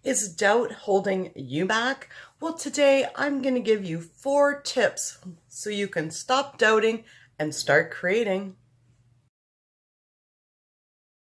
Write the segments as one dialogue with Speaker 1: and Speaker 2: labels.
Speaker 1: Is doubt holding you back? Well, today I'm going to give you 4 tips so you can stop doubting and start creating.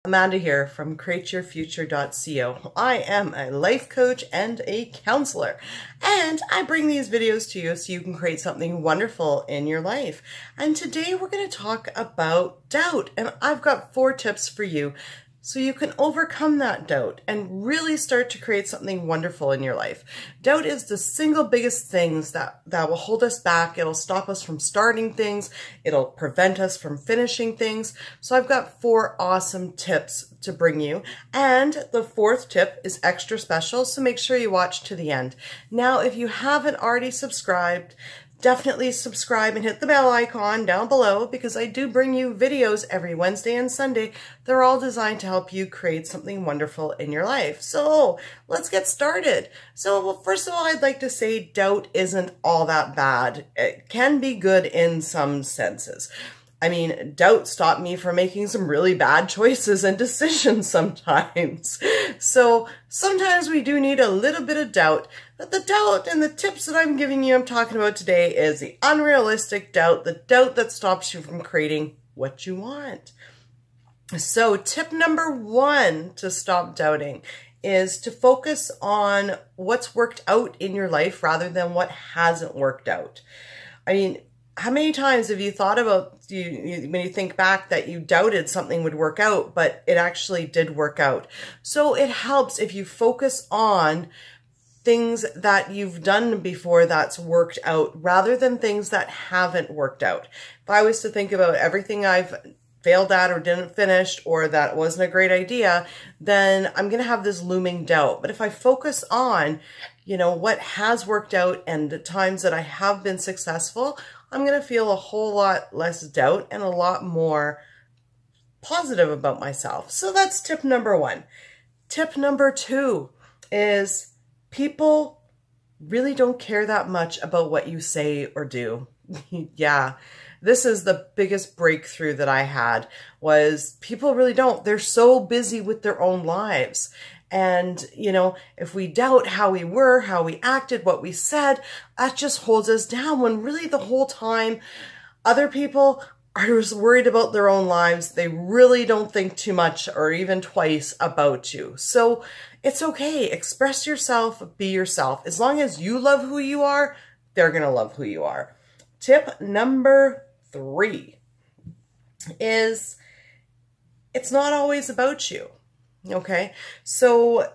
Speaker 1: Amanda here from createyourfuture.co. I am a life coach and a counselor, and I bring these videos to you so you can create something wonderful in your life. And today we're going to talk about doubt, and I've got 4 tips for you so you can overcome that doubt and really start to create something wonderful in your life. Doubt is the single biggest things that will hold us back. It'll stop us from starting things. It'll prevent us from finishing things. So I've got 4 awesome tips to bring you. And the 4th tip is extra special, so make sure you watch to the end. Now, if you haven't already subscribed, definitely subscribe and hit the bell icon down below, because I do bring you videos every Wednesday and Sunday. They're all designed to help you create something wonderful in your life. So let's get started. So well, first of all, I'd like to say doubt isn't all that bad. It can be good in some senses. I mean, doubt stopped me from making some really bad choices and decisions sometimes. So sometimes we do need a little bit of doubt. But the doubt and the tips that I'm giving you, I'm talking about today, is the unrealistic doubt, the doubt that stops you from creating what you want. So tip number 1 to stop doubting is to focus on what's worked out in your life rather than what hasn't worked out. I mean, how many times have you thought about, when you think back, that you doubted something would work out, but it actually did work out? So it helps if you focus on things that you've done before that's worked out rather than things that haven't worked out. If I was to think about everything I've failed at or didn't finish or that wasn't a great idea, then I'm going to have this looming doubt. But if I focus on, what has worked out and the times that I have been successful, I'm going to feel a whole lot less doubt and a lot more positive about myself. So that's tip number 1. Tip number 2 is people really don't care that much about what you say or do. Yeah, this is the biggest breakthrough that I had, was people really don't. They're so busy with their own lives. And, if we doubt how we were, how we acted, what we said, that just holds us down, when really the whole time other people are just worried about their own lives. They really don't think too much or even twice about you. So it's okay. Express yourself, be yourself. As long as you love who you are, they're going to love who you are. Tip number 3 is it's not always about you. Okay, so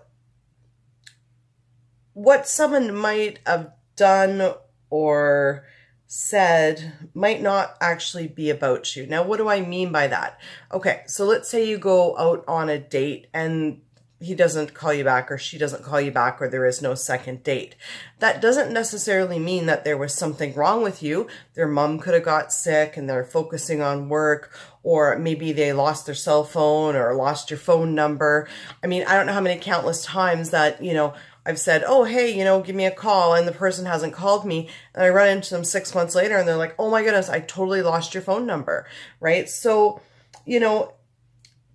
Speaker 1: what someone might have done or said might not actually be about you. Now, what do I mean by that? Okay, so let's say you go out on a date and he doesn't call you back, or she doesn't call you back, or there is no second date. That doesn't necessarily mean that there was something wrong with you. Their mom could have got sick and they're focusing on work, or maybe they lost their cell phone or lost your phone number. I mean, I don't know how many countless times that, I've said, oh, hey, give me a call, and the person hasn't called me, and I run into them 6 months later and they're like, oh my goodness, I totally lost your phone number, right? So,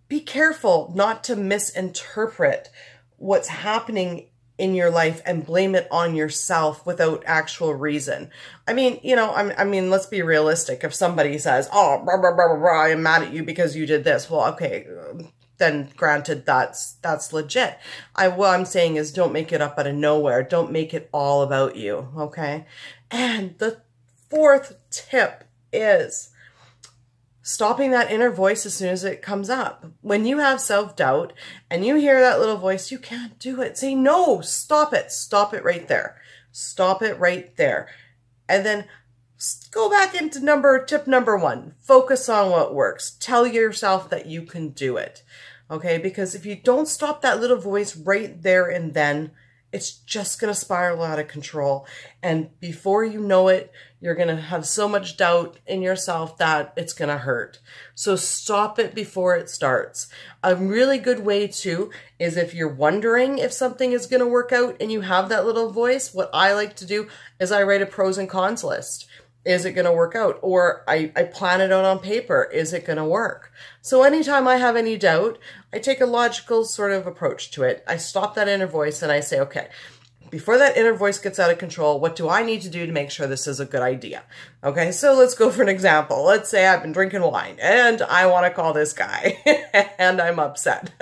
Speaker 1: be careful not to misinterpret what's happening in your life and blame it on yourself without actual reason. I mean, let's be realistic. If somebody says, oh, blah, blah, blah, blah, blah, I'm mad at you because you did this. Well, okay, then granted, that's legit. What I'm saying is, don't make it up out of nowhere. Don't make it all about you, okay? And the 4th tip is stopping that inner voice as soon as it comes up. When you have self-doubt and you hear that little voice, you can't do it. Say, no, stop it. Stop it right there. Stop it right there. And then go back into tip number 1. Focus on what works. Tell yourself that you can do it. Okay? Because if you don't stop that little voice right there and then, it's just going to spiral out of control. And before you know it, you're going to have so much doubt in yourself that it's going to hurt. So stop it before it starts. A really good way too is, if you're wondering if something is going to work out and you have that little voice, what I like to do is I write a pros and cons list. Is it going to work out? Or I plan it out on paper. Is it going to work? So anytime I have any doubt, I take a logical sort of approach to it. I stop that inner voice and I say, okay, before that inner voice gets out of control, what do I need to do to make sure this is a good idea? Okay, so let's go for an example. Let's say I've been drinking wine and I want to call this guy and I'm upset.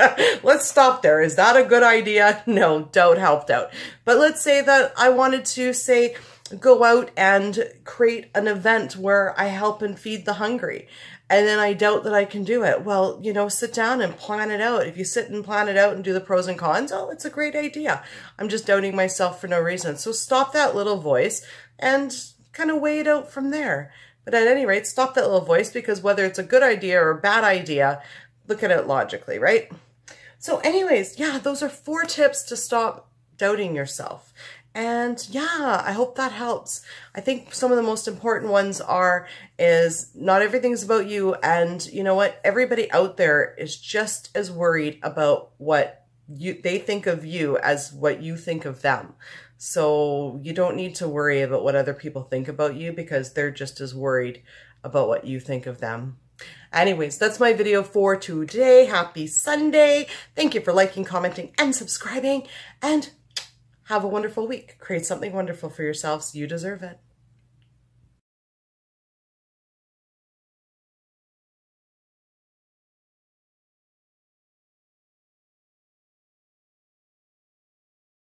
Speaker 1: Let's stop there. Is that a good idea? No, doubt helped out. But let's say that I wanted to say, go out and create an event where I help and feed the hungry. And then I doubt that I can do it. Well, you know, sit down and plan it out. If you sit and plan it out and do the pros and cons, oh, it's a great idea. I'm just doubting myself for no reason. So stop that little voice and kind of weigh it out from there. But at any rate, stop that little voice, because whether it's a good idea or a bad idea, look at it logically, right? So anyways, yeah, those are 4 tips to stop doubting yourself. And yeah, I hope that helps. I think some of the most important ones is not everything's about you. And you know what? Everybody out there is just as worried about what they think of you as what you think of them. So you don't need to worry about what other people think about you, because they're just as worried about what you think of them. Anyways, that's my video for today. Happy Sunday. Thank you for liking, commenting, and subscribing. And have a wonderful week. Create something wonderful for yourselves. You deserve it.